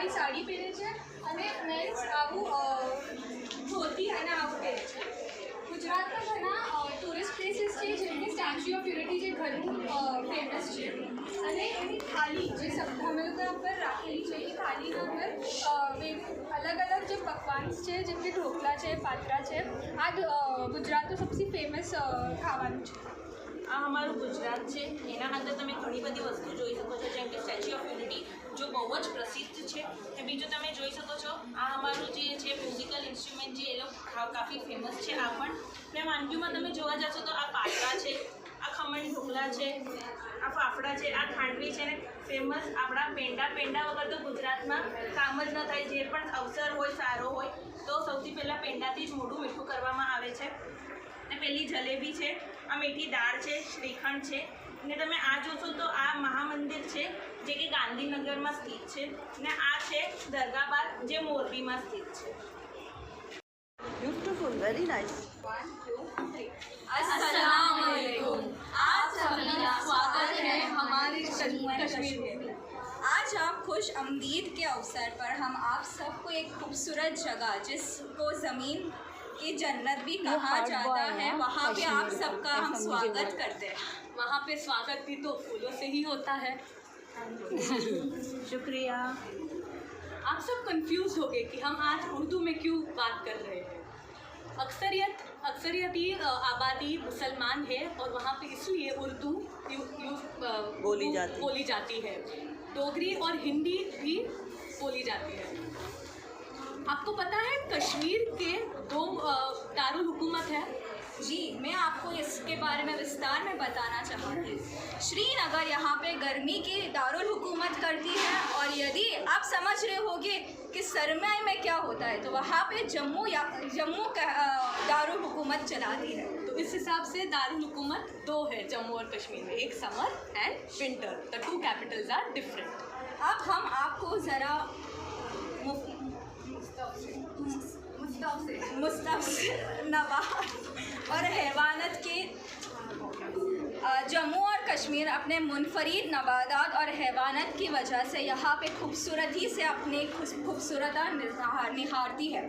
પંજાબી સાડી પહેરે છે અને મેન્સ આવું ધોતી અને આવું પહેરે છે. ગુજરાતમાં ઘણા ટુરિસ્ટ પ્લેસીસ છે જેમ કે સ્ટેચ્યુ ઓફ યુનિટી જે ઘણું ફેમસ છે અને એની થાળી જે અમે લોકો પર રાખેલી છે એ થાળીના અંદર અલગ અલગ જે પકવાન છે જેમ કે ઢોકળા છે, પાત્રા છે. આ ગુજરાતનું સૌથી ફેમસ ખાવાનું છે. આ અમારું ગુજરાત છે. એના અંદર તમે ઘણી બધી વસ્તુ જોઈ શકો છો, જેમ કે સ્ટેચ્યુ ઓફ યુનિટી જો બહુ જ પ્રસિદ્ધ છે. અને બીજું તમે જોઈ શકો છો આ અમારું જે છે મ્યુઝિકલ ઇન્સ્ટ્રુમેન્ટ જે એ લોકો કાફી ફેમસ છે. આ પણ ને વાનગીઓમાં તમે જોવા જશો તો આ પાત્રા છે, આ ખમણ ઢોકળા છે, આ ફાફડા છે, આ ખાંડવી છે ને ફેમસ આપણા પેંડા વગર તો ગુજરાતમાં કામ જ ન થાય. જે પણ અવસર હોય સારો હોય તો સૌથી પહેલાં પેંડાથી જ મોઢું મીઠું કરવામાં આવે છે. ને પેલી જલેબી છે, આ મીઠી દાળ છે, શ્રીખંડ છે. ને તમે આ જોશો તો આ મહામંદિર છે જે કે ગાંધીનગરમાં સ્થિત છે ને આ છે દરગાહ જે મોરબીમાં સ્થિત છે. Beautiful, very nice. 1 2 3 अस्सलाम वालेकुम. आप सभी का स्वागत है हमारी कश्मीर में. आज आप खुश आमदीद के अवसर पर हम आप सबको एक खूबसूरत जगह जिसको ज़मीन की जन्नत भी कहा जाता है वहाँ पे आप सबका हम स्वागत करते हैं. वहाँ पे स्वागत भी तो फूलों से ही होता है. शुक्रिया. आप सब कंफ्यूज हो गए कि हम आज उर्दू में क्यों बात कर रहे हैं. अक्सरियती आबादी मुसलमान है और वहाँ पे इसलिए उर्दू बोली जाती है. डोगरी और हिंदी भी बोली जाती है. आपको पता है कश्मीर के 2 दारुल हुकूमत है. जी, मैं आपको इसके बारे में विस्तार में बताना चाहूँगी. श्रीनगर यहाँ पे गर्मी की दारुल हुकूमत करती है और यदि आप समझ रहे होंगे कि सरमाई में क्या होता है तो वहाँ पे जम्मू दारुल हुकूमत चलाती है. तो इस हिसाब से दारुल हुकूमत 2 है जम्मू और कश्मीर में, एक summer and winter. The 2 capitals are different. अब हम आपको ज़रा मुस्तफिल नबात और हैवानत के जम्मू और कश्मीर अपने मुनफरिद नबातात और हैवानत की वजह से यहाँ पे खूबसूरती से अपनी खूबसूरत निहारती है.